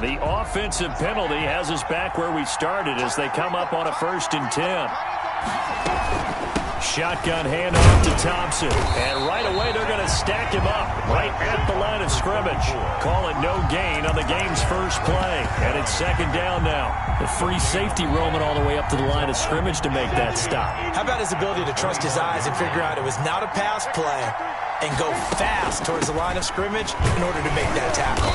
The offensive penalty has us back where we started as they come up on a 1st and 10. Shotgun handoff to Thompson. And right away they're going to stack him up right at the line of scrimmage. Call it no gain on the game's first play. And it's 2nd down now. The free safety roaming all the way up to the line of scrimmage to make that stop. How about his ability to trust his eyes and figure out it was not a pass play and go fast towards the line of scrimmage in order to make that tackle.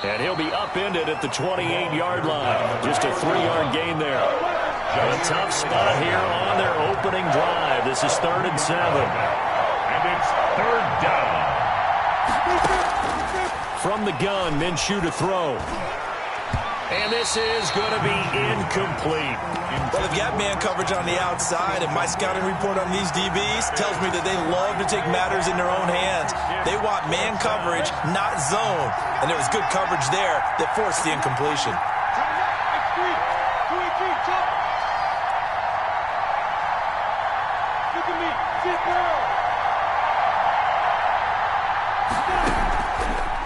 And he'll be upended at the 28-yard line. Just a 3-yard gain there. A tough spot here on their opening drive. This is 3rd and 7. And it's 3rd down. From the gun, Minshew to throw. And this is going to be incomplete. Well, they've got man coverage on the outside, and my scouting report on these DBs tells me that they love to take matters in their own hands. They want man coverage, not zone. And there was good coverage there that forced the incompletion.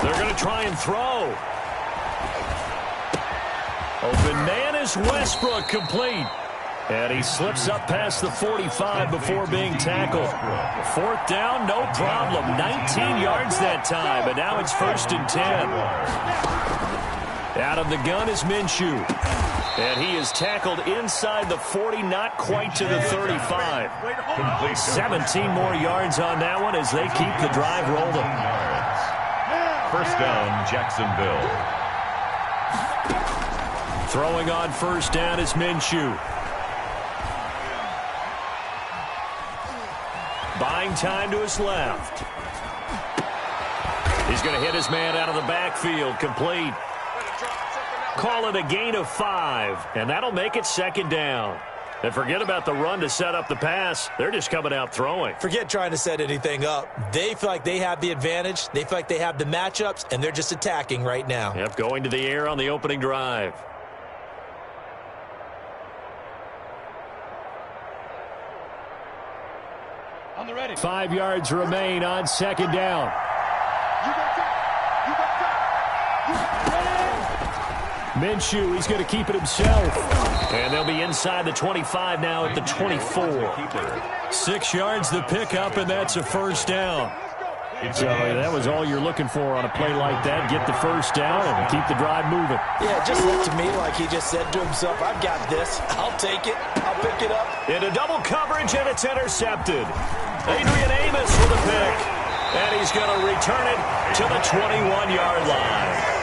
They're going to try and throw. Open man is Westbrook, complete. And he slips up past the 45 before being tackled. 4th down, no problem. 19 yards that time, but now it's 1st and 10. Out of the gun is Minshew. And he is tackled inside the 40, not quite to the 35. 17 more yards on that one as they keep the drive rolling. 1st down, Jacksonville. Throwing on 1st down is Minshew. Buying time to his left. He's going to hit his man out of the backfield. Complete. Call it a gain of 5, and that'll make it 2nd down. And forget about the run to set up the pass. They're just coming out throwing. Forget trying to set anything up. They feel like they have the advantage. They feel like they have the matchups, and they're just attacking right now. Yep, going to the air on the opening drive. On the ready. 5 yards remain on 2nd down. Minshew, he's going to keep it himself. And they'll be inside the 25 now at the 24. 6 yards the pickup, and that's a 1st down. So that was all you're looking for on a play like that. Get the 1st down and keep the drive moving. Yeah, it just looked to me like he just said to himself, I've got this. I'll take it. I'll pick it up. Into double coverage, and it's intercepted. Adrian Amos with a pick. And he's going to return it to the 21-yard line.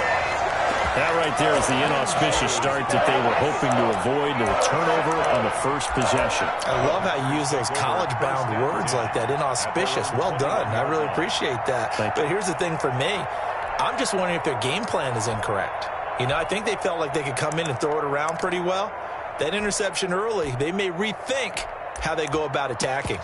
That right there is the inauspicious start that they were hoping to avoid, the turnover on the first possession. I love how you use those college-bound words like that, inauspicious. Well done. I really appreciate that. But here's the thing for me. I'm just wondering if their game plan is incorrect. You know, I think they felt like they could come in and throw it around pretty well. That interception early, they may rethink how they go about attacking.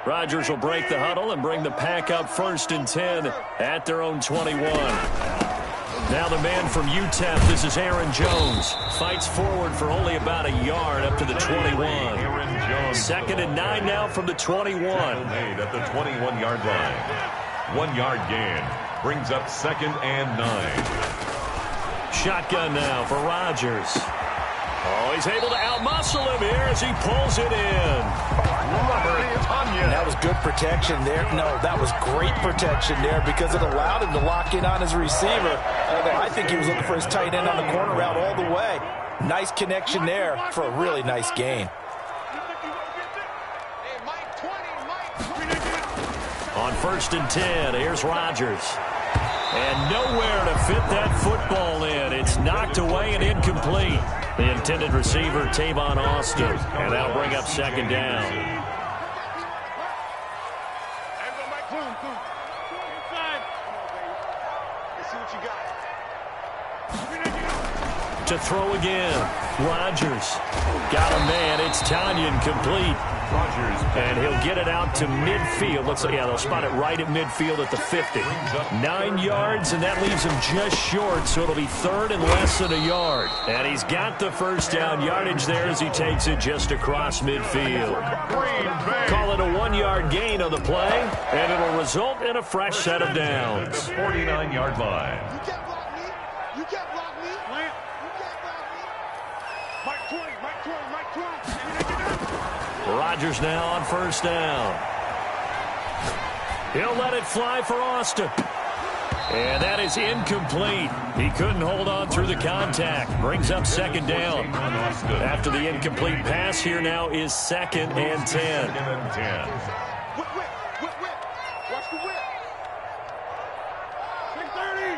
Rodgers will break the huddle and bring the pack up 1st and 10 at their own 21. Now the man from UTEP, this is Aaron Jones. Fights forward for only about a yard up to the 21. 2nd and 9 now from the 21. Made at the 21-yard line. 1-yard gain brings up 2nd and 9. Shotgun now for Rodgers. Oh, he's able to outmuscle him here as he pulls it in. And that was good protection there. No, that was great protection there because it allowed him to lock in on his receiver. Although I think he was looking for his tight end on the corner route all the way. Nice connection there for a really nice gain. On 1st and 10, here's Rodgers. And nowhere to fit that football in. It's knocked away and incomplete. The intended receiver, Tavon Austin. And that'll bring up 2nd down. To throw again. Rodgers. Got a man. It's Tanyan complete. Rodgers. And he'll get it out to midfield. Looks like, yeah, they'll spot it right at midfield at the 50. 9 yards, and that leaves him just short, so it'll be third and less than a yard. And he's got the first down yardage there as he takes it just across midfield. Call it a 1-yard gain on the play, and it'll result in a fresh set of downs. The 49-yard line. You can't block me. You can't block me. You can't block me. Mike 20, Mike 20, Mike 20. Rodgers now on first down. He'll let it fly for Austin. And that is incomplete. He couldn't hold on through the contact. Brings up second down. After the incomplete pass, here now is second and 10. Second and 10. Whip, whip, whip, whip. Watch the whip. 630.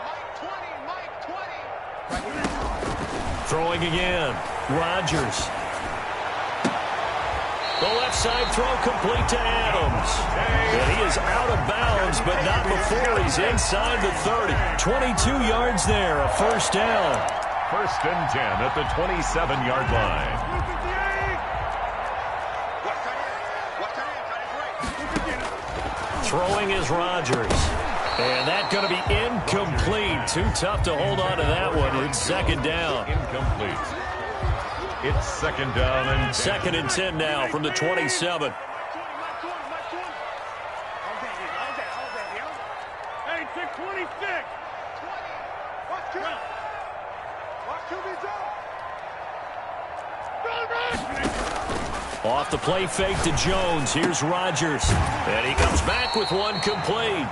Mike 20, Mike 20. Throwing again. Rodgers. The left side throw complete to Adams. And he is out of bounds, but not before he's inside the 30. 22 yards there, a first down. First and 10 at the 27-yard line. Throwing is Rodgers. And that's going to be incomplete. Too tough to hold on to that one. It's second down. Incomplete. It's second down and 10. Second and 10 now from the 27. Hey, 626. Off the play fake to Jones. Here's Rodgers. And he comes back with one complete.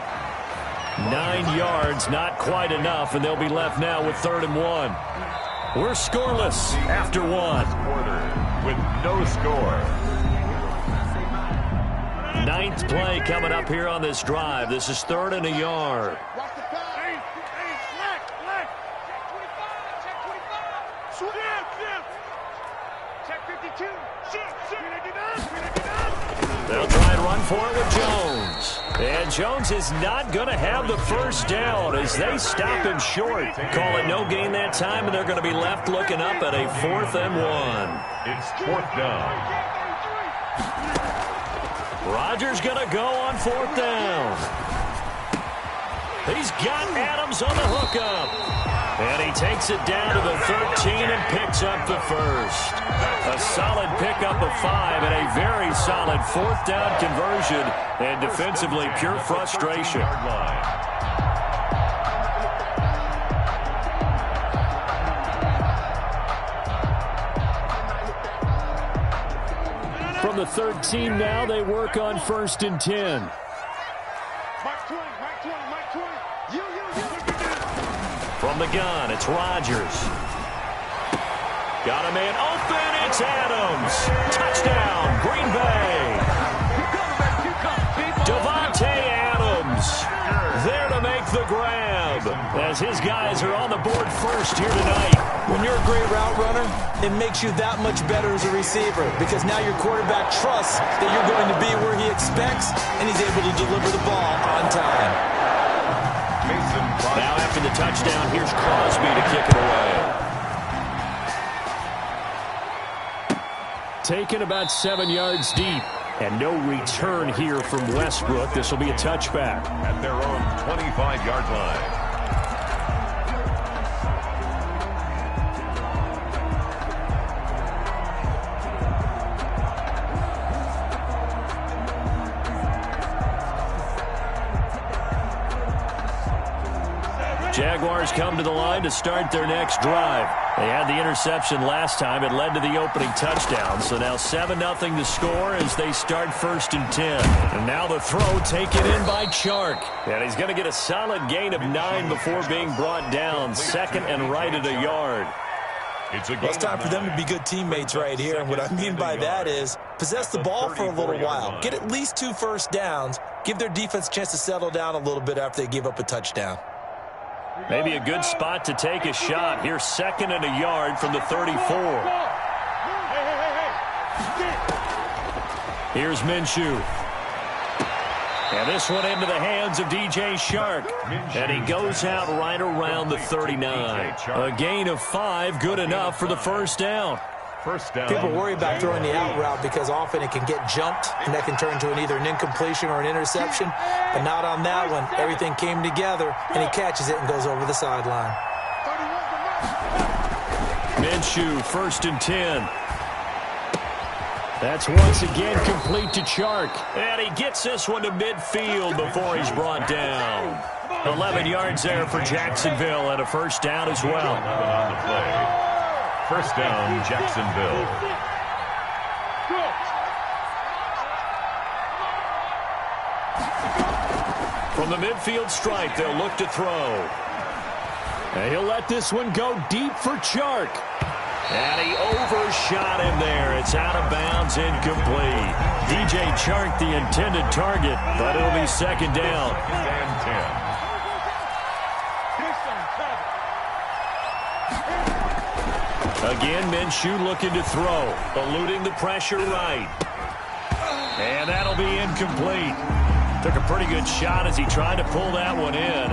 9 yards, not quite enough, and they'll be left now with third and 1. We're scoreless after 1. Quarter with no score. 9th play coming up here on this drive. This is third and a yard. Watch the pass. Hey, flex. Check 25. Check 25. Check 52. They'll try and run for it with Jones. And Jones is not going to have the first down as they stop him short. Call it no gain that time, and they're going to be left looking up at a 4th and 1. It's 4th down. Rodgers going to go on 4th down. He's got Adams on the hookup. And he takes it down to the 13 and picks up the first. A solid pickup of 5 and a very solid 4th down conversion. And defensively, pure frustration. From the 13 now, they work on first and 10. From the gun, it's Rodgers. Got a man open, it's Adams. Touchdown, Green Bay. Devontae Adams there to make the grab as his guys are on the board first here tonight. When you're a great route runner, it makes you that much better as a receiver because now your quarterback trusts that you're going to be where he expects and he's able to deliver the ball on time. Now after the touchdown, here's Crosby to kick it away. Taken about 7 yards deep. And no return here from Westbrook. This will be a touchback. At their own 25-yard line. Jaguars come to the line to start their next drive. They had the interception last time. It led to the opening touchdown. So now 7-0 to score as they start first and 10. And now the throw taken in by Chark. And he's going to get a solid gain of 9 before being brought down. Second and right at a yard. It's time for them to be good teammates right here. And what I mean by that is possess the ball for a little while. Get at least 2 first downs. Give their defense a chance to settle down a little bit after they give up a touchdown. Maybe a good spot to take a shot. Here's second and a yard from the 34. Here's Minshew. And this one into the hands of DJ Shark. And he goes out right around the 39. A gain of 5, good enough for the first down. First down. People worry about throwing the out route because often it can get jumped, and that can turn into either an incompletion or an interception. But not on that one. Everything came together, and he catches it and goes over the sideline. Minshew, 1st and 10. That's once again complete to Chark. And he gets this one to midfield before he's brought down. 11 yards there for Jacksonville and a first down as well. On the play. First down, Jacksonville. From the midfield stripe, they'll look to throw. And he'll let this one go deep for Chark. And he overshot him there. It's out of bounds, incomplete. DJ Chark, the intended target, but it'll be second down. And 10. Again, Minshew looking to throw, eluding the pressure right. And that'll be incomplete. Took a pretty good shot as he tried to pull that one in.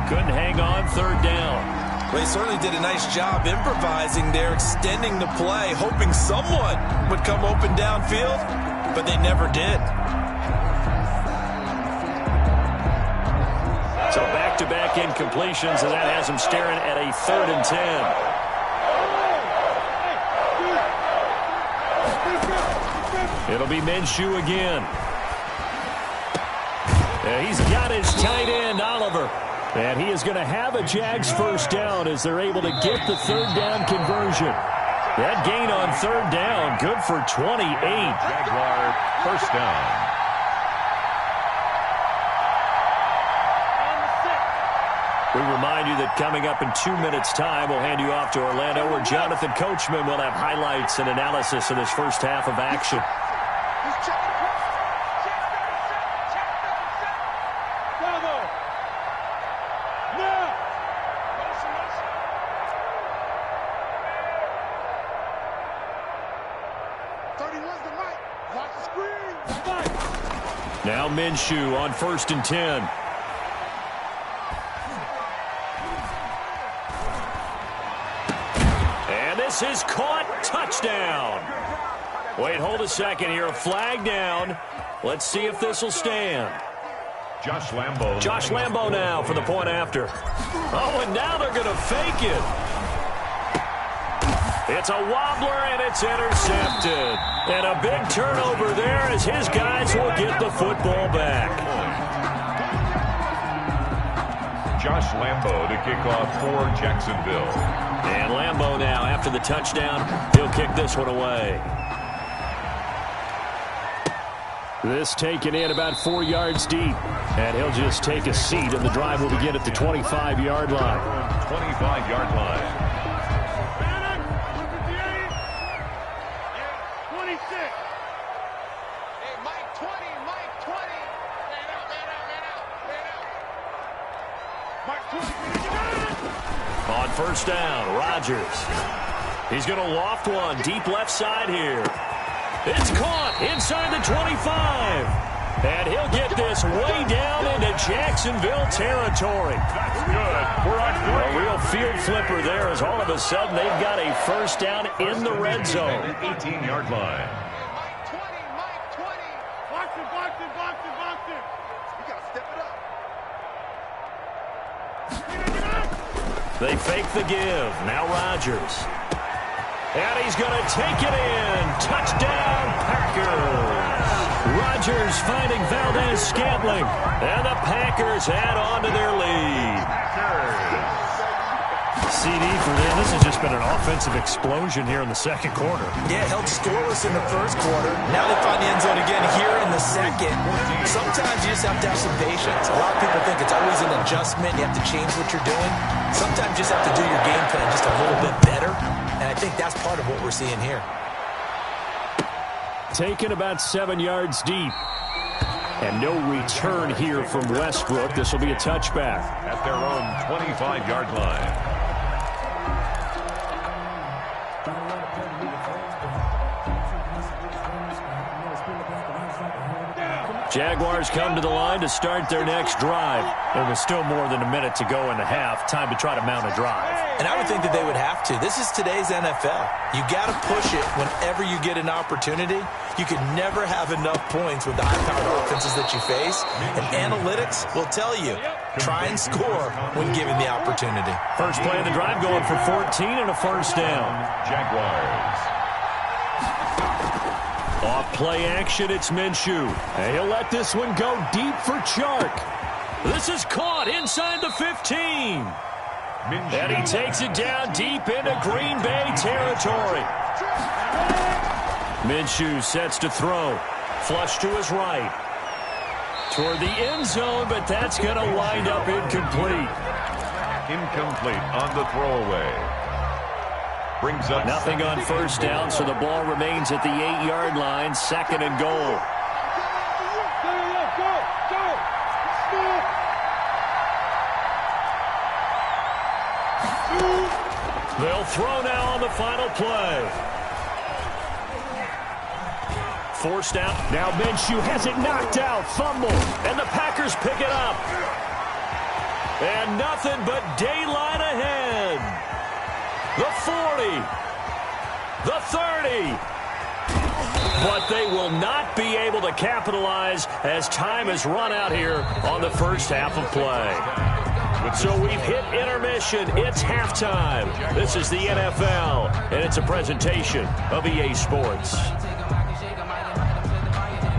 Couldn't hang on, third down. Well, he certainly did a nice job improvising there, extending the play, hoping someone would come open downfield, but they never did. So back-to-back incompletions, and that has him staring at a 3rd and 10. It'll be Minshew again. He's got his tight end, Oliver. And he is going to have a Jags first down as they're able to get the third down conversion. That gain on third down, good for 28. Jaguar, first down. We remind you that coming up in 2 minutes' time, we'll hand you off to Orlando, where Jonathan Coachman will have highlights and analysis of this first half of action. Now Minshew on 1st and 10. And this is caught. Touchdown. Wait, hold a second here. A flag down. Let's see if this will stand. Josh Lambo. Josh Lambo now for the point after. Oh, and now they're going to fake it. It's a wobbler, and it's intercepted. And a big turnover there as his guys will get the football back. Josh Lambo to kick off for Jacksonville. And Lambo now, after the touchdown, he'll kick this one away. This taken in about 4 yards deep. And he'll just take a seat, and the drive will begin at the 25-yard line. 25-yard line. On first down, Rodgers. He's going to loft one deep left side here. It's caught inside the 25. And he'll get this way down into Jacksonville territory. That's good. We're on a real field flipper there as all of a sudden they've got a first down in the red zone. 18-yard line. They fake the give. Now Rodgers. And he's going to take it in. Touchdown, Packers. Rodgers finding Valdez-Scantling. And the Packers add on to their lead. CD for them. This has just been an offensive explosion here in the second quarter. Yeah, held scoreless in the first quarter. Now they find the end zone again here in the second. Sometimes you just have to have some patience. A lot of people think it's always an adjustment. You have to change what you're doing. Sometimes you just have to do your game plan just a little bit better. And I think that's part of what we're seeing here. Taken about 7 yards deep. And no return here from Westbrook. This will be a touchback. At their own 25-yard line. Jaguars come to the line to start their next drive. There was still more than a minute to go in the half. Time to try to mount a drive. And I would think that they would have to. This is today's NFL. You got to push it whenever you get an opportunity. You can never have enough points with the high-powered offenses that you face. And analytics will tell you, try and score when given the opportunity. First play of the drive going for 14 and a first down. Jaguars. Off play action, it's Minshew. And he'll let this one go deep for Chark. This is caught inside the 15. And he takes it down deep into Green Bay territory. Minshew sets to throw. Flush to his right. Toward the end zone, but that's going to wind up incomplete. Incomplete on the throwaway. Brings up nothing on first down, so the ball remains at the 8-yard line, second and goal. They'll throw now on the final play. Forced out. Now Minshew has it knocked out. Fumble. And the Packers pick it up. And nothing but daylight ahead. The 40. The 30. But they will not be able to capitalize as time has run out here on the first half of play. So we've hit intermission. It's halftime. This is the NFL, and it's a presentation of EA Sports.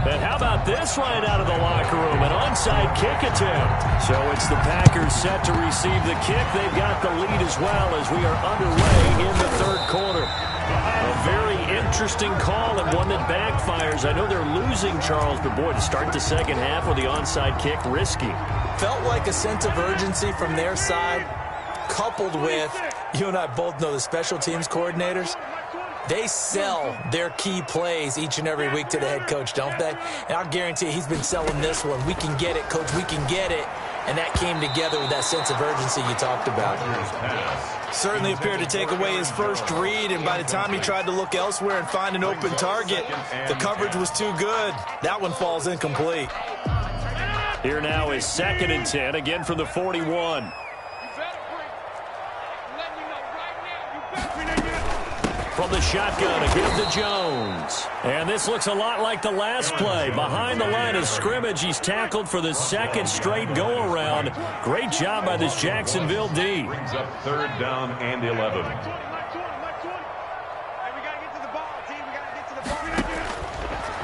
And how about this right out of the locker room? An onside kick attempt. So it's the Packers set to receive the kick. They've got the lead as well as we are underway in the third quarter. A very interesting call and one that backfires. I know they're losing, Charles, but boy, to start the second half with the onside kick, risky. Felt like a sense of urgency from their side, coupled with, you and I both know the special teams coordinators. They sell their key plays each and every week to the head coach, don't they? And I'll guarantee you he's been selling this one. We can get it, coach, we can get it. And that came together with that sense of urgency you talked about. Certainly appeared to take away his first read, and by the time he tried to look elsewhere and find an open target, the coverage was too good. That one falls incomplete. Here now is 2nd and 10, again from the 41. From the shotgun, a give to Jones. And this looks a lot like the last play. Behind the line of scrimmage, he's tackled for the second straight go-around. Great job by this Jacksonville D. Brings up 3rd down and 11.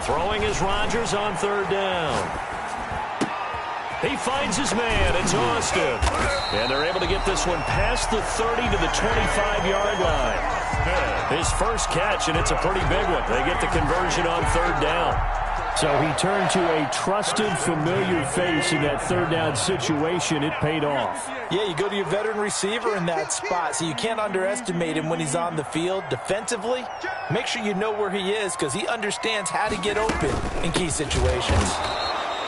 Throwing is Rodgers on 3rd down. He finds his man. It's Austin. And they're able to get this one past the 30 to the 25-yard line. His first catch, and it's a pretty big one. They get the conversion on 3rd down. So he turned to a trusted, familiar face in that 3rd down situation. It paid off. Yeah, you go to your veteran receiver in that spot, so you can't underestimate him when he's on the field. Defensively, make sure you know where he is because he understands how to get open in key situations.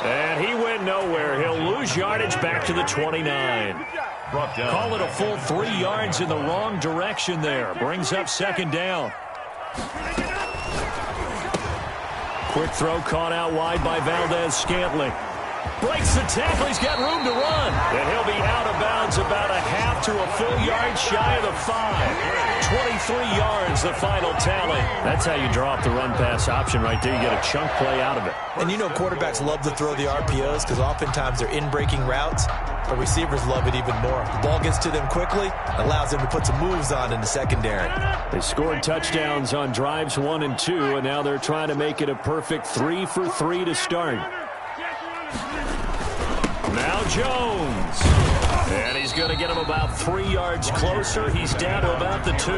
And he went nowhere. He'll lose yardage back to the 29. Call it a full 3 yards in the wrong direction there. Brings up 2nd down. Quick throw caught out wide by Valdez-Scantling. Breaks the tackle. He's got room to run. And he'll be out of bounds about a half to a full yard shy of the 5. 23 yards, the final tally. That's how you draw up the run-pass option right there. You get a chunk play out of it. And you know quarterbacks love to throw the RPOs because oftentimes they're in-breaking routes. But receivers love it even more. The ball gets to them quickly, allows them to put some moves on in the secondary. They scored touchdowns on drives 1 and 2, and now they're trying to make it a perfect 3 for 3 to start. Now Jones. And he's going to get him about 3 yards closer. He's down to about the 2.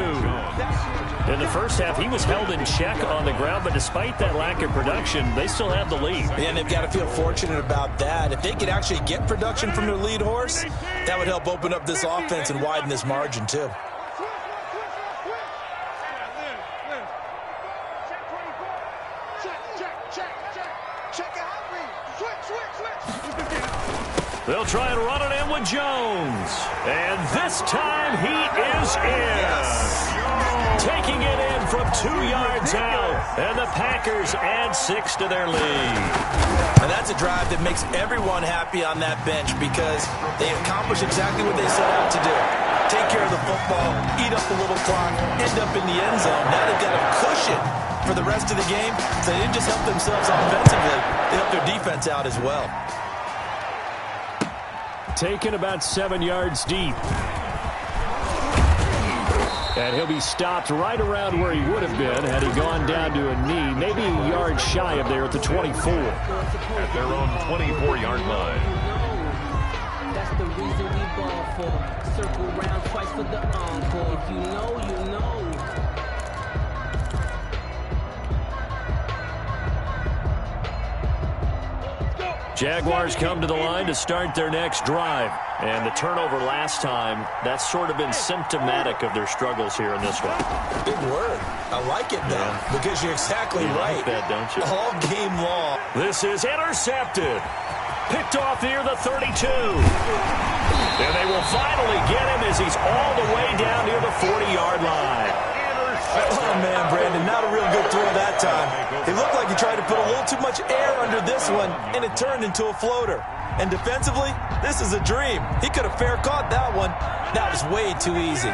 In the first half, he was held in check on the ground, but despite that lack of production, they still have the lead. And they've got to feel fortunate about that. If they could actually get production from their lead horse, that would help open up this offense and widen this margin, too. They'll try and run it in with Jones. And this time he is in. Taking it in from 2 yards out. And the Packers add 6 to their lead. And that's a drive that makes everyone happy on that bench because they accomplish exactly what they set out to do. Take care of the football, eat up the little clock, end up in the end zone. Now they've got a cushion for the rest of the game. So they didn't just help themselves offensively, they helped their defense out as well. Taken about 7 yards deep. And he'll be stopped right around where he would have been had he gone down to a knee, maybe a yard shy of there at the 24. At their own 24-yard line. That's the reason we ball for. Circle round twice for the encore. If you know, you know. Jaguars come to the line to start their next drive. And the turnover last time, that's sort of been symptomatic of their struggles here in this one. Big word. I like it, though, because you're exactly right. Like that, don't you? All game long. This is intercepted. Picked off near the 32. And they will finally get him as he's all the way down near the 40-yard line. Oh, man, Brandon, not a real good throw that time. It looked like he tried to put a little too much air under this one, and it turned into a floater. And defensively, this is a dream. He could have fair caught that one. That was way too easy.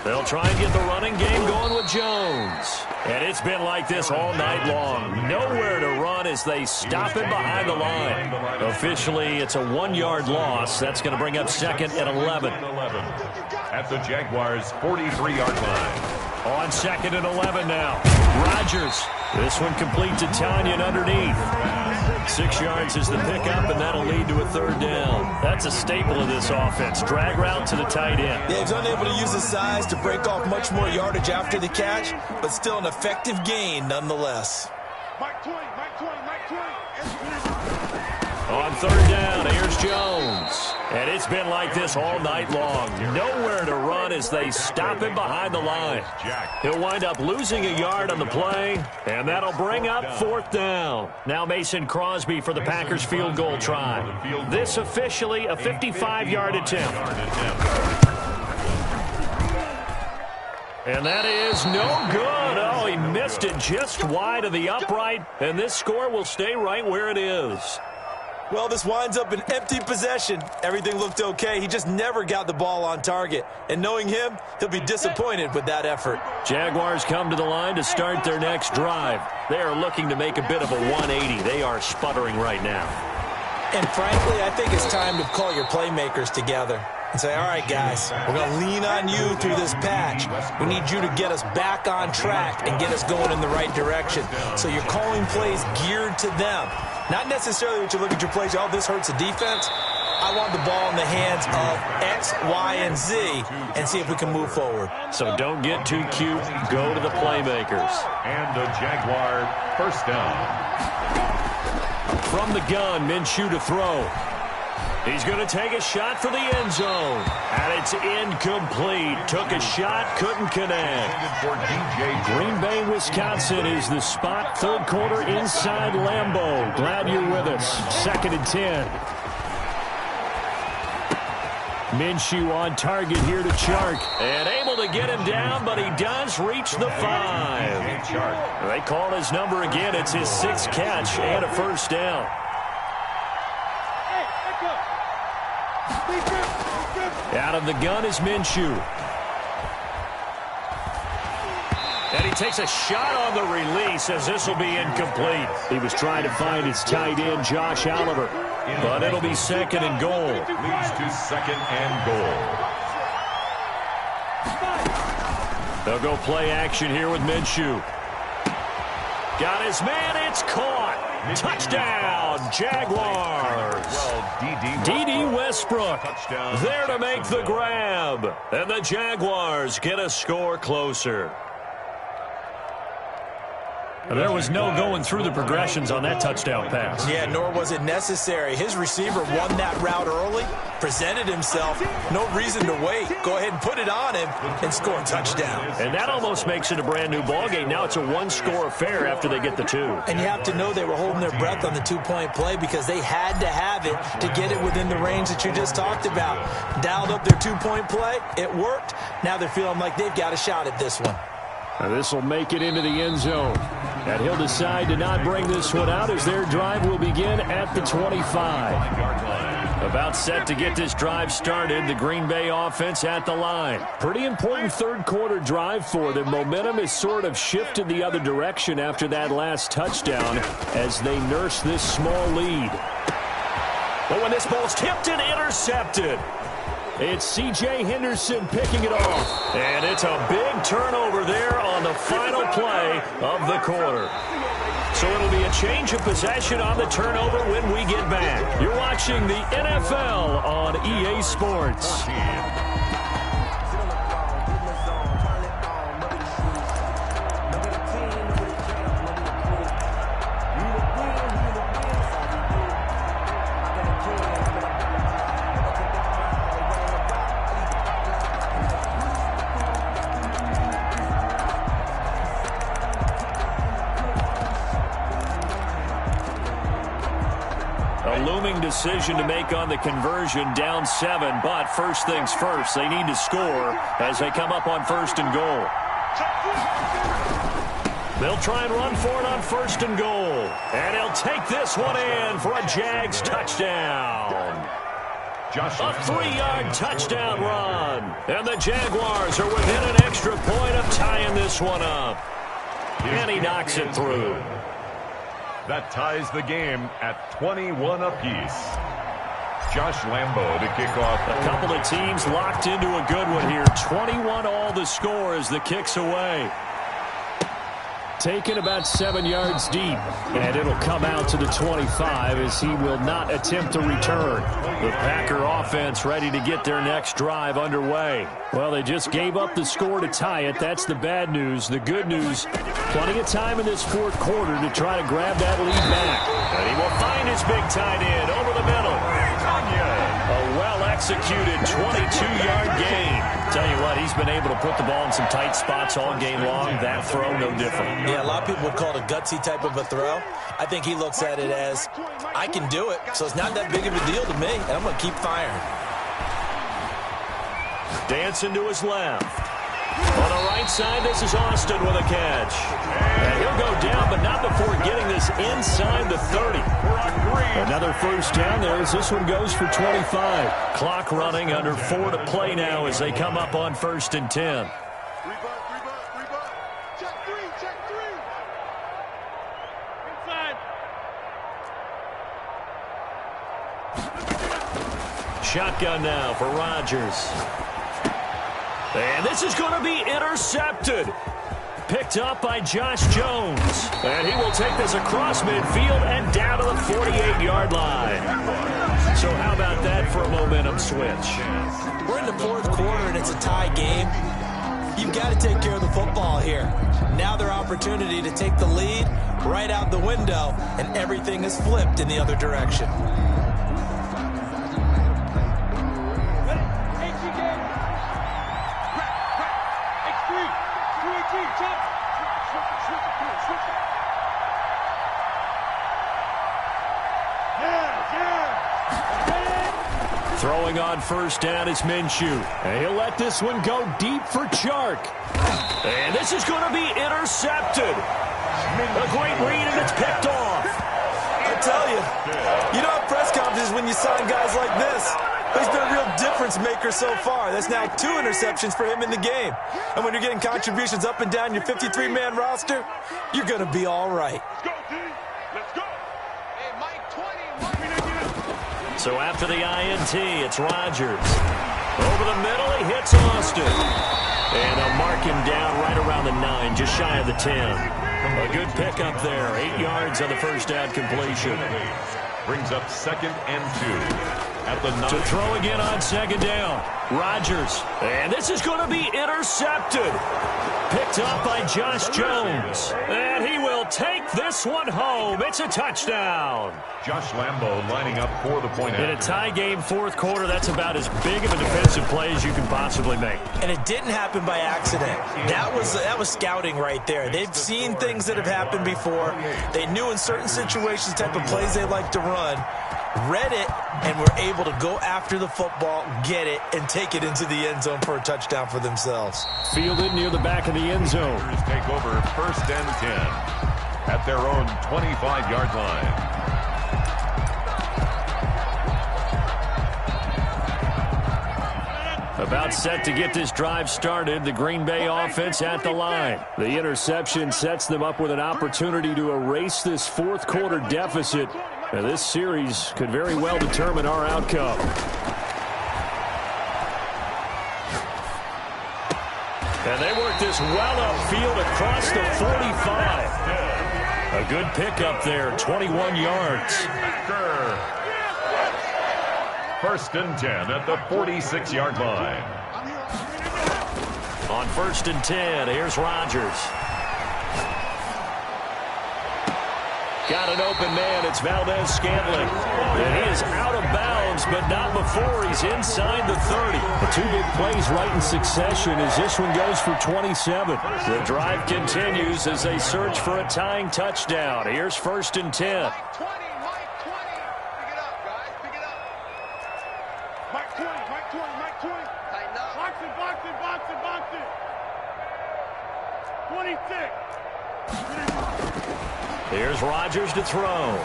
They'll try and get the running game going with Jones. And it's been like this all night long. Nowhere to run as they stop him behind the line. Officially, it's a 1-yard loss. That's going to bring up 2nd and 11. At the Jaguars' 43-yard line. On 2nd and 11 now. Rodgers. This one complete to Tanyan underneath. 6 yards is the pickup, and that'll lead to a 3rd down. That's a staple of this offense. Drag route to the tight end. Yeah, he's unable to use his size to break off much more yardage after the catch, but still an effective gain nonetheless. On 3rd down, here's Jones. And it's been like this all night long. Nowhere to run as they stop him behind the line. He'll wind up losing a yard on the play, and that'll bring up 4th down. Now Mason Crosby for the Packers field goal try. This officially a 55-yard attempt. And that is no good. Oh, he missed it just wide of the upright, and this score will stay right where it is. Well, this winds up an empty possession. Everything looked okay. He just never got the ball on target. And knowing him, he'll be disappointed with that effort. Jaguars come to the line to start their next drive. They are looking to make a bit of a 180. They are sputtering right now. And frankly, I think it's time to call your playmakers together and say, all right, guys, we're going to lean on you through this patch. We need you to get us back on track and get us going in the right direction. So you're calling plays geared to them. Not necessarily what you look at your plays, oh, this hurts the defense. I want the ball in the hands of X, Y, and Z and see if we can move forward. So don't get too cute. Go to the playmakers. And a Jaguar 1st down. From the gun, Minshew to throw. He's going to take a shot for the end zone. And it's incomplete. Took a shot, couldn't connect. Green Bay, Wisconsin is the spot. 3rd quarter inside Lambeau. Glad you're with us. 2nd and 10. Minshew on target here to Chark. And able to get him down, but he does reach the 5. They call his number again. It's his 6th catch and a 1st down. Out of the gun is Minshew. And he takes a shot on the release as this will be incomplete. He was trying to find his tight end, Josh Oliver. But it'll be 2nd and goal. Leads to 2nd and goal. They'll go play action here with Minshew. Got his man, it's caught. Touchdown, Jaguars. D.D. Westbrook there to make the grab. And the Jaguars get a score closer. There was no going through the progressions on that touchdown pass. Yeah, nor was it necessary. His receiver won that route early, presented himself, no reason to wait. Go ahead and put it on him and score a touchdown. And that almost makes it a brand-new ballgame. Now it's a one-score affair after they get the two. And you have to know they were holding their breath on the two-point play because they had to have it to get it within the range that you just talked about. Dialed up their two-point play. It worked. Now they're feeling like they've got a shot at this one. This will make it into the end zone. And he'll decide to not bring this one out as their drive will begin at the 25. About set to get this drive started, the Green Bay offense at the line. Pretty important third-quarter drive for them. Momentum has sort of shifted the other direction after that last touchdown as they nurse this small lead. But when this ball's tipped and intercepted, it's C.J. Henderson picking it off. And it's a big turnover there on the final play of the quarter. So it'll be a change of possession on the turnover when we get back. You're watching the NFL on EA Sports. Decision to make on the conversion, down 7, but first things first, they need to score as they come up on 1st and goal. They'll try and run for it on 1st and goal, and he'll take this one in for a Jags touchdown. A 3-yard touchdown run, and the Jaguars are within an extra point of tying this one up, and he knocks it through. That ties the game at 21 apiece. Josh Lambo to kick off. A couple of teams locked into a good one here. 21 all the score as the kick's away. Taken about 7 yards deep, and it'll come out to the 25 as he will not attempt to return. The Packer offense ready to get their next drive underway. Well, they just gave up the score to tie it. That's the bad news. The good news, plenty of time in this fourth quarter to try to grab that lead back. And he will find his big tight end over the middle. A well-executed 22-yard gain. Tell you what, he's been able to put the ball in some tight spots all game long. That throw, no different. Yeah, a lot of people would call it a gutsy type of a throw. I think he looks at it as, I can do it, so it's not that big of a deal to me, and I'm going to keep firing. Dancing to his left. On the right side, this is Austin with a catch. And he'll go down, but not before getting this inside the 30. Another first down there as this one goes for 25. Clock running, under 4 to play now as they come up on 1st and 10. Shotgun now for Rodgers. And this is going to be intercepted. Picked up by Josh Jones. And he will take this across midfield and down to the 48-yard line. So how about that for a momentum switch? We're in the fourth quarter and it's a tie game. You've got to take care of the football here. Now their opportunity to take the lead right out the window, and everything is flipped in the other direction. Throwing on first down is Minshew. And he'll let this one go deep for Chark. And this is going to be intercepted. A great read, and it's picked off. I tell you, you don't have press conferences when you sign guys like this. He's been a real difference maker so far. That's now 2 interceptions for him in the game. And when you're getting contributions up and down your 53-man roster, you're going to be all right. So after the INT, it's Rodgers. Over the middle, he hits Austin. And they'll mark him down right around the 9, just shy of the 10. A good pickup there, 8 yards on the first down completion. Brings up 2nd and 2. at the 9. To throw again on second down. Rodgers. And this is going to be intercepted. Picked up by Josh Jones. And he will take this one home. It's a touchdown. Josh Lambo lining up for the point. In a tie game, fourth quarter, that's about as big of a defensive play as you can possibly make. And it didn't happen by accident. That was scouting right there. They've seen things that have happened before. They knew in certain situations the type of plays they like to run, read it, and were able to go after the football, get it, and take it into the end zone for a touchdown for themselves. Fielded near the back of the end zone. Take over first and 10 at their own 25-yard line. About set to get this drive started. The Green Bay offense at the line. The interception sets them up with an opportunity to erase this fourth quarter deficit. And this series could very well determine our outcome. And they work this well upfield across the 45. A good pickup there, 21 yards. First and 10 at the 46-yard line. On first and 10, here's Rodgers. Got an open man. It's Valdez-Scantling. And he is out of bounds, but not before he's inside the 30. The two big plays right in succession as this one goes for 27. The drive continues as they search for a tying touchdown. Here's first and 10. Here's Rodgers to throw.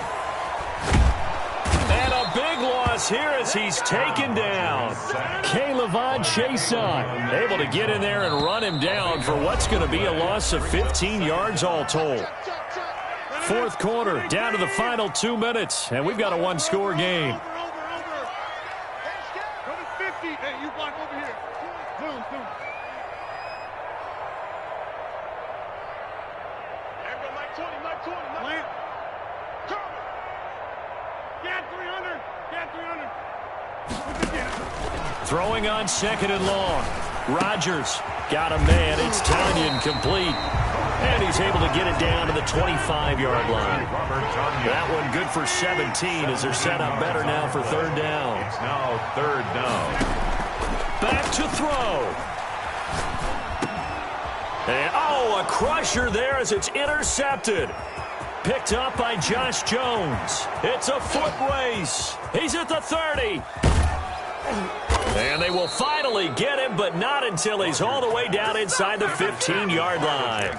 And a big loss here as he's taken down. K'Lavon Chaisson able to get in there and run him down for what's going to be a loss of 15 yards all told. Fourth quarter, down to the final 2 minutes, and we've got a one-score game. Go to 50. Hey, you block over here. Zoom. There go Mike 20. Lamp. Cover. Get 300. Throwing on second and long. Rodgers got a man. It's Tanyan complete. And he's able to get it down to the 25-yard line. That one good for 17 as they're set up better now for third down. It's now third down. Back to throw. And, a crusher there as it's intercepted. Picked up by Josh Jones. It's a foot race. He's at the 30. And they will finally get him, but not until he's all the way down inside the 15-yard line.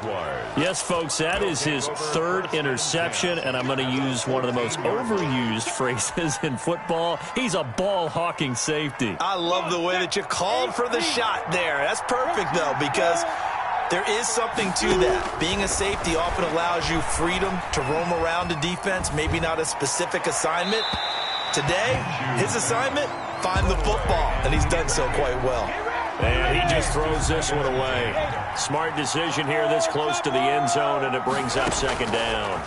Yes, folks, that is his third interception, and I'm going to use one of the most overused phrases in football. He's a ball-hawking safety. I love the way that you called for the shot there. That's perfect, though, because there is something to that. Being a safety often allows you freedom to roam around a defense, maybe not a specific assignment. Today, his assignment, find the football, and he's done so quite well. And he just throws this one away. Smart decision here this close to the end zone, and it brings up second down.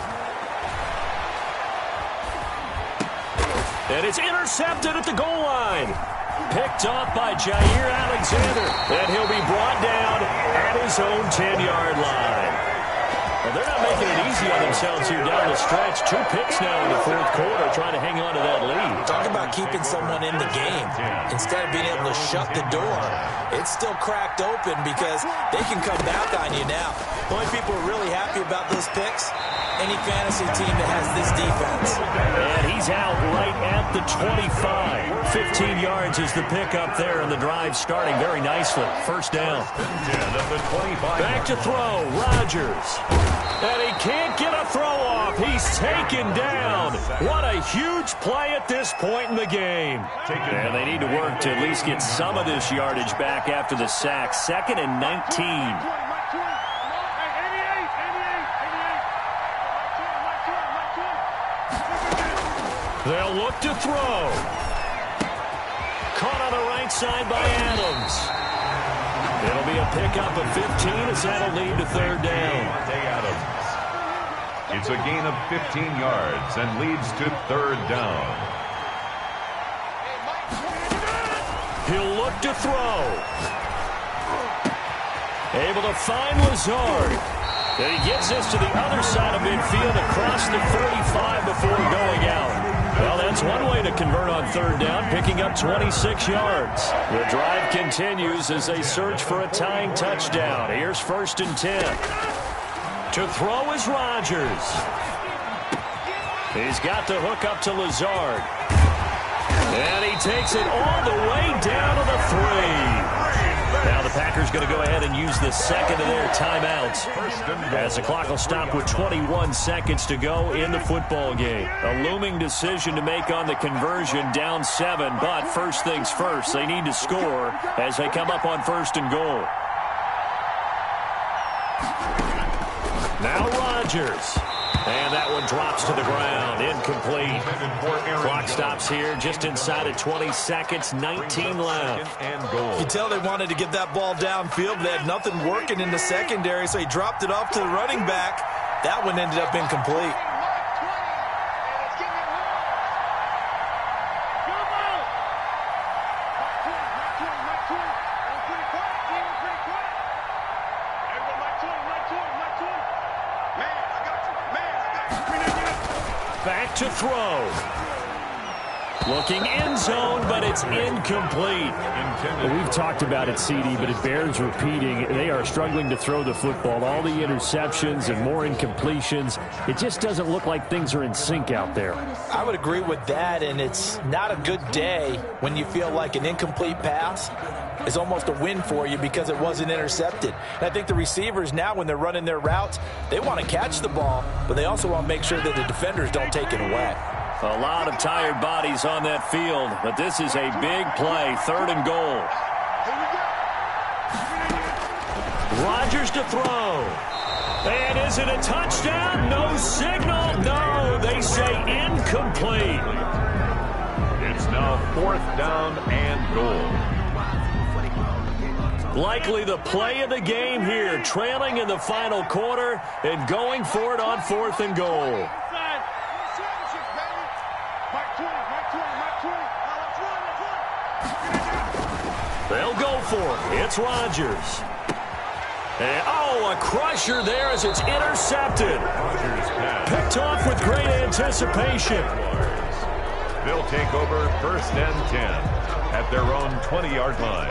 And it's intercepted at the goal line. Picked off by Jair Alexander. And he'll be brought down at his own 10-yard line. Well, they're not making it easy on themselves here down the stretch. 2 picks now in the fourth quarter trying to hang on to that lead. Talk about keeping someone in the game. Instead of being able to shut the door, it's still cracked open because they can come back on you now. The only people who are really happy about those picks, any fantasy team that has this defense. And he's out right at the 25. 15 yards is the pickup there, and the drive starting very nicely. First down. Back to throw. Rodgers. And he can't get a throw off. He's taken down. What a huge play at this point in the game. And they need to work to at least get some of this yardage back after the sack. Second and 19. They'll look to throw. Caught on the right side by Adams. It'll be a pickup of 15 as that'll lead to third down. It's a gain of 15 yards and leads to third down. look to throw. Able to find Lazard. And he gets this to the other side of midfield across the 45 before going out. Well, that's one way to convert on third down, picking up 26 yards. The drive continues as they search for a tying touchdown. Here's 1st and 10. To throw is Rodgers. He's got the hook up to Lazard. And he takes it all the way down to the 3. Now the Packers going to go ahead and use the second of their timeouts as the clock will stop with 21 seconds to go in the football game. A looming decision to make on the conversion, down 7, but first things first, they need to score as they come up on 1st and goal. Now Rodgers. And that one drops to the ground. Incomplete. Clock stops here just inside of 20 seconds. 19 left. You can tell they wanted to get that ball downfield, but they had nothing working in the secondary, so he dropped it off to the running back. That one ended up incomplete. Back to throw. Looking end zone, but it's incomplete. Well, we've talked about it, CD, but it bears repeating. They are struggling to throw the football. All the interceptions and more incompletions. It just doesn't look like things are in sync out there. I would agree with that, and it's not a good day when you feel like an incomplete pass is almost a win for you because it wasn't intercepted. And I think the receivers now, when they're running their routes, they want to catch the ball, but they also want to make sure that the defenders don't take it away. A lot of tired bodies on that field, but this is a big play, 3rd and goal. Rodgers to throw. And is it a touchdown? No signal. No, they say incomplete. It's now 4th down and goal. Likely the play of the game here, trailing in the final quarter and going for it on 4th and goal. They'll go for it. It's Rodgers. And, a crusher there as it's intercepted. Picked off with great anticipation. They'll take over 1st and 10 at their own 20-yard line.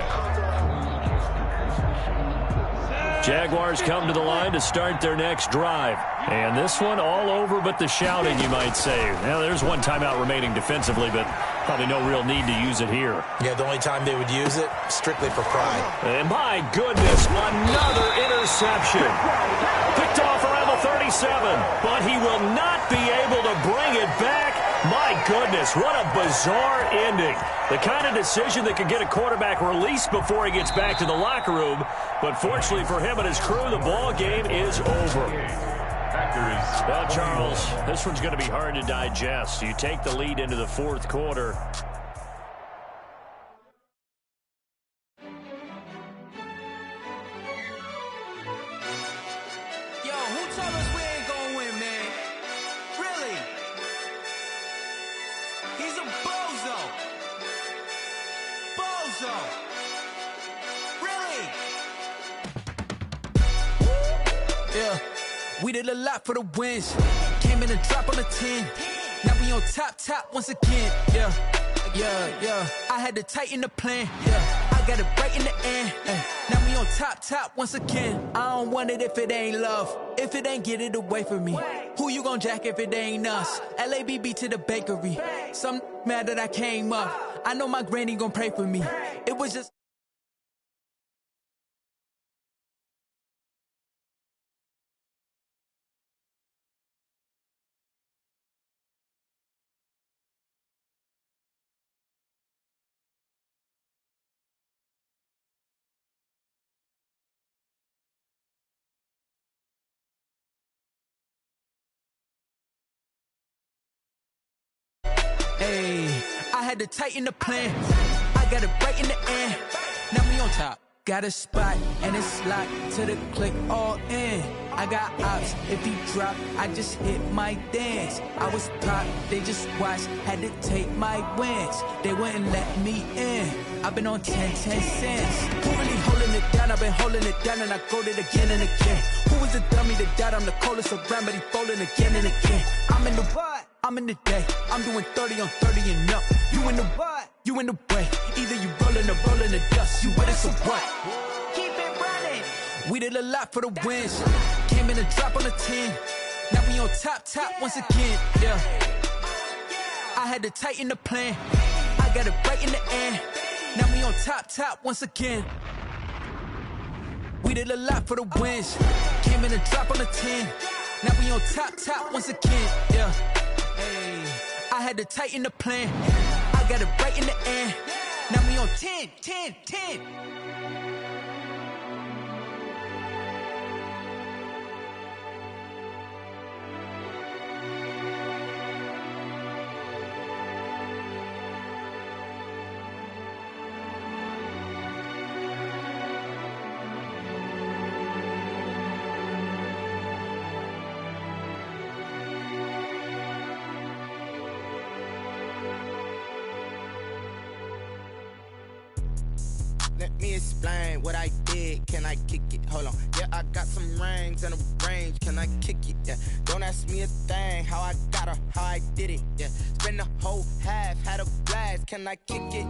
Jaguars come to the line to start their next drive. And this one all over but the shouting, you might say. Now, there's one timeout remaining defensively, but probably no real need to use it here. Yeah, the only time they would use it, strictly for pride. And my goodness, another interception. Picked off around the 37, but he will not be able to bring it back. My goodness, what a bizarre ending. The kind of decision that could get a quarterback released before he gets back to the locker room. But fortunately for him and his crew, the ball game is over. Well, Charles, this one's going to be hard to digest. You take the lead into the 4th quarter. Yo, who told us we ain't gonna win, man? Really? He's a bozo. Bozo. Really? Yeah. We did a lot for the wins. Came in and dropped on the 10. Now we on top once again. Yeah. I had to tighten the plan. Yeah. I got it right in the end. Now we on top once again. I don't want it if it ain't love. If it ain't, get it away from me. Who you gon' jack if it ain't us? LABB to the bakery. Some mad that I came up. I know my granny gon' pray for me. It was just... Hey, I had to tighten the plan. I got it right in the end. Now we on top. Got a spot and it's locked to the click all in. I got ops, if he drop, I just hit my dance. I was top, they just watched, had to take my wins. They wouldn't let me in. I've been on 10 cents. Who really holding it down? I've been holding it down and I go it again and again. Who was the dummy that died? I'm the coldest around, but he folding again and again. I'm in the what? I'm in the day. I'm doing 30 on 30 and up. You in the what? You in the way. Either you rolling or rolling the dust. You with us or what? Keep it running. We did a lot for the wins. Came in a drop on a 10. Now we on top once again. Yeah. I had to tighten the plan. I got it right in the end. Now we on top once again. We did a lot for the wins. Came in a drop on a 10. Now we on top once again. Yeah. Hey. I had to tighten the plan. I got it right in the end. Now we on 10. Let me explain what I did. Can I kick it? Hold on. Yeah, I got some rings and a range. Can I kick it? Yeah. Don't ask me a thing. How I got her, how I did it. Yeah. Spend the whole half, had a blast. Can I kick it?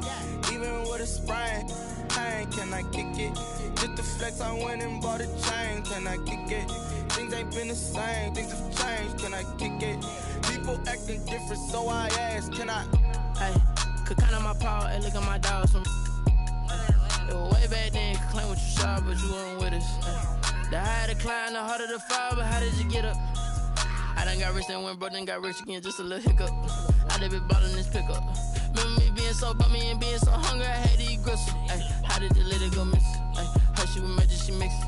Even with a sprain, pain. Can I kick it? Just to flex, I went and bought a chain. Can I kick it? Things ain't been the same. Things have changed. Can I kick it? People acting different, so I ask. Can I? Hey, could count on my power and look at my dogs from. It was way back then, could claim what you saw, but you weren't with us. The higher the climb, the harder the fall, but how did you get up? I done got rich and went broke, then got rich again, just a little hiccup. I done been ballin' this pickup. Remember me being so bummy and being so hungry, I had to eat gristle. How did the lady go miss? Her she was magic, she mixed.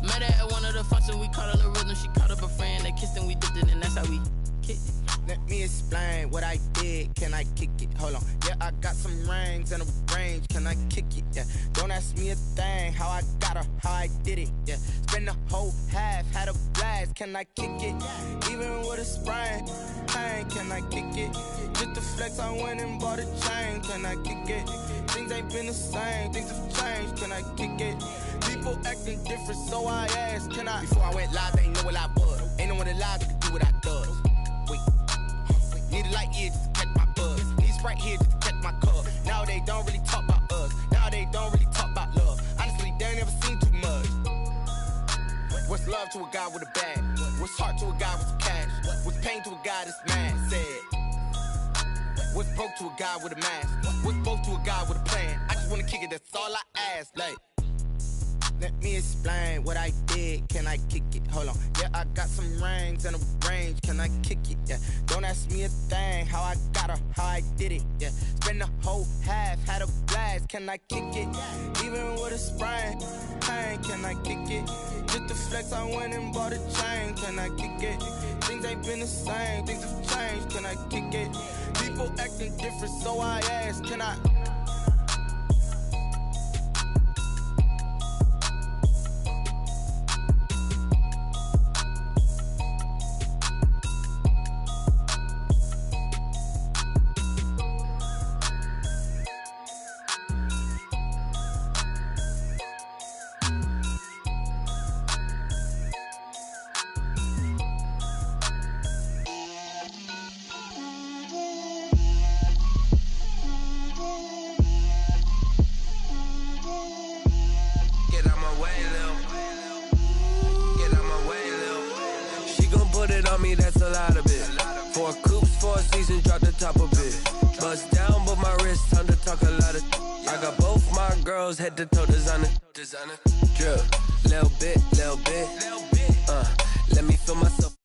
Met her at one of the functions, we caught her the rhythm, she caught up a friend, they kissed and we dipped it, and that's how we kicked it. Let me explain what I did. Can I kick it? Hold on. Yeah, I got some rings and a range. Can I kick it? Yeah. Don't ask me a thing. How I got her, how I did it. Yeah. Spend the whole half, had a blast. Can I kick it? Even with a sprain, pain. Can I kick it? Just to flex, I went and bought a chain. Can I kick it? Things ain't been the same. Things have changed. Can I kick it? People acting different, so I asked. Can I? Before I went live, they ain't know what I was. Ain't no one alive that could do what I does. Wait. Need a light here just to catch my buzz. Need Sprite here just to catch my cup. Now they don't really talk about us. Now they don't really talk about love. Honestly, they ain't never seen too much. What's love to a guy with a bag? What's heart to a guy with some cash? What's pain to a guy that's mad? Said. What's broke to a guy with a mask? What's broke to a guy with a plan? I just wanna kick it, that's all I ask. Like, let me explain what I did. Can I kick it? Hold on. Yeah, I got some rings and a range. Can I kick it? Yeah. Don't ask me a thing. How I got her, how I did it. Yeah. Spend the whole half, had a blast. Can I kick it? Even with a sprain, pain. Can I kick it? Just to flex, I went and bought a chain. Can I kick it? Things ain't been the same. Things have changed. Can I kick it? People acting different, so I ask. Can I? That's a lot of it. 4 coops, 4 seasons, drop the top of it. Bust down, but my wrist, time to talk a lot of. I got both my girls head to toe designer. Drip, little bit. Let me feel myself.